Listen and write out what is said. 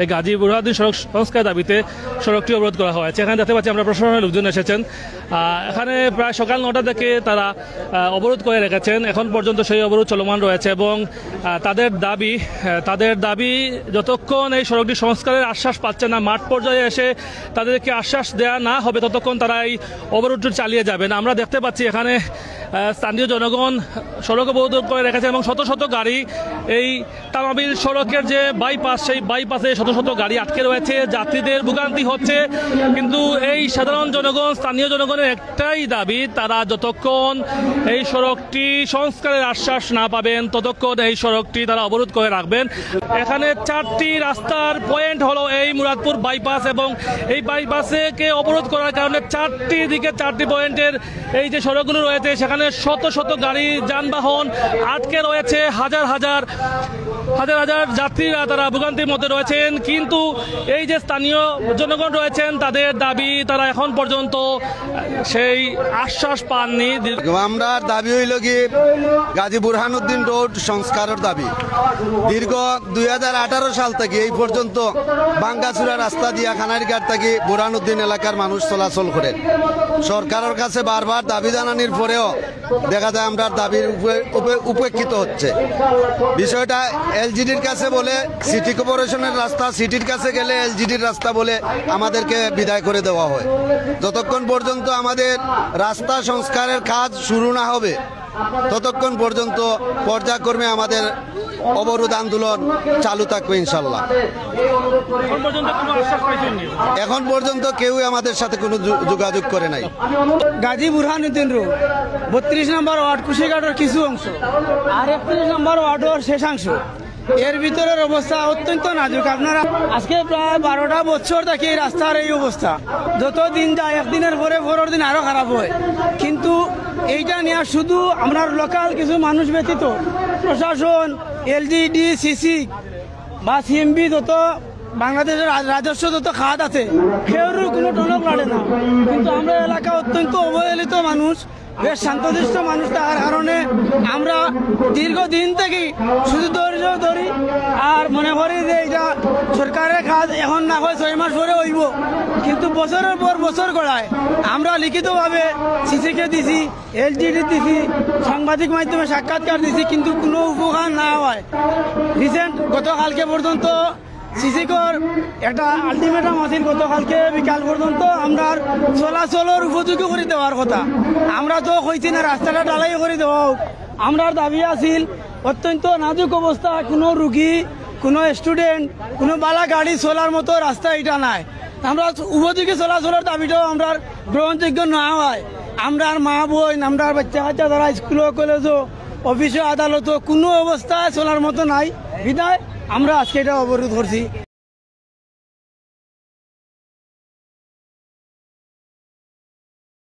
এই গাজী বুরহানুদ্দিন সড়ক সংস্কার দাবিতে সড়কটি অবরোধ করা হয়েছে। এখানে দেখতে পাচ্ছি আমরা প্রশাসনের লোকজন এসেছেন। এখানে প্রায় সকাল 9টা থেকে তারা অবরোধ করে রেখেছেন। এখন পর্যন্ত সেই অবরোধ চলমান রয়েছে এবং তাদের দাবি যতক্ষণ এই সড়কটি সংস্কারের আশ্বাস পাচ্ছে না, মাঠ পর্যায়ে এসে তাদেরকে আশ্বাস দেওয়া না হবে ততক্ষণ তারা এই অবরোধটি চালিয়ে যাবেন। আমরা দেখতে পাচ্ছি এখানে স্থানীয় জনগণ সড়ক অবরোধ করে রেখেছে এবং শত শত গাড়ি এই তামাবিল সড়কের যে বাইপাস, সেই বাইপাসে শত শত গাড়ি আটকে রয়েছে, যাত্রীদের ভোগান্তি হচ্ছে। কিন্তু এই সাধারণ জনগণ, স্থানীয় জনগণের একটাই দাবি, তারা যতক্ষণ এই সড়কটি সংস্কারের আশ্বাস না পাবেন ততক্ষণ এই সড়কটি তারা অবরোধ করে রাখবেন। এখানে 4টি রাস্তার পয়েন্ট হলো এই মুরাদপুর বাইপাস এবং এই বাইপাসকে অবরোধ করার কারণে 4টি দিকে 4টি পয়েন্টের এই যে সড়কগুলো রয়েছে সেখানে শত শত গাড়ি যানবাহন আটকে রয়েছে, হাজার হাজার যাত্রীরা তারা ভোগান্তির মধ্যে রয়েছেন। কিন্তু এই যে স্থানীয় জনগণ রয়েছেন তাদের দাবি, তারা এখন পর্যন্ত সেই আশ্বাস পাননি। আমরা দাবি হইল কি গাজী বুরহানুদ্দিন রোড সংস্কারের দাবি। দীর্ঘ 2018 সাল থেকে এই পর্যন্ত বাঙ্গাচুরা রাস্তা দিয়া খানারিঘাট থেকে বুরহানুদ্দিন এলাকার মানুষ চলাচল করে। সরকারের কাছে বারবার দাবি জানানোর পরেও দেখা যায় আমরা দাবির উপেক্ষিত হচ্ছে। বিষয়টা এলজিডির কাছে বলে সিটি কর্পোরেশনের রাস্তা, সিটির কাছে গেলে এলজিডির রাস্তা বলে আমাদেরকে বিদায় করে দেওয়া হয়। যতক্ষণ পর্যন্ত আমাদের রাস্তা সংস্কারের কাজ শুরু না হবে ততক্ষণ পর্যন্ত পর্যায়ক্রমে আমাদের অবরোধ আন্দোলন চালু থাকবে ইনশাল্লাহ। এখন পর্যন্ত কেউ আমাদের সাথে কোনো যোগাযোগ করে নাই। গাজী বুরহানুদ্দিন রোড 32 নম্বর ওয়ার্ড কুশিঘাটের কিছু অংশ আর 31 নম্বর ওয়ার্ডের শেষাংশ, এর ভিতরের অবস্থা অত্যন্ত নাজুক। আপনারা আজকে প্রায় 12টা বছর থেকে এই রাস্তার এই অবস্থা। যত দিন যায় একদিনের পরে পরের দিন আরো খারাপ হয়। কিন্তু এইটা নিয়ে শুধু আমরা লোকাল কিছু মানুষ ব্যতীত প্রশাসন, এলজিডি, সিসি বা সিএমবি, যত বাংলাদেশের রাজস্ব যত খাত আছে কেউরও কোনো টনক লড়ে না। কিন্তু আমরা এলাকা অত্যন্ত অবহেলিত মানুষ, বেশ শান্তশিষ্ট মানুষ থাকার কারণে আমরা দীর্ঘদিন থেকে শুধু ধৈর্য ধরি আর মনে করি যে এটা সরকারের কাজ, এখন না হয় 6 মাস পরে হইব। কিন্তু বছরের পর বছর গড়ায় আমরা লিখিতভাবে সিসিকে দিছি, এলজিডি দিছি, সাংবাদিক মাধ্যমে সাক্ষাৎকার দিছি, কিন্তু কোনো উপকার না হয়। রিসেন্ট গতকালকে পর্যন্ত সিসিকর একটা আলটিমেটাম আছিল, গতকালকে বিকাল পর্যন্ত আমরা চলাচলের উপযোগী করে দেওয়ার কথা। আমরা তো কইছি না রাস্তাটা ঢালাই করে দেওয়া হোক। আমরা দাবি আছিল অত্যন্ত নাজুক অবস্থা, কোনো রুগী, কোনো স্টুডেন্ট, কোনো বালা গাড়ি চলার মতো রাস্তা এটা নাই। আমরা উপযোগী চলাচলের দাবিটাও আমরা গ্রহণযোগ্য না হয়। আমরা মা বোন, আমরা বাচ্চা কাচ্চা যারা স্কুলও কলেজও অফিসে আদালতও কোনো অবস্থায় চলার মতো নাই। বিদায় আমরা আজকে এটা অবরোধ করছি।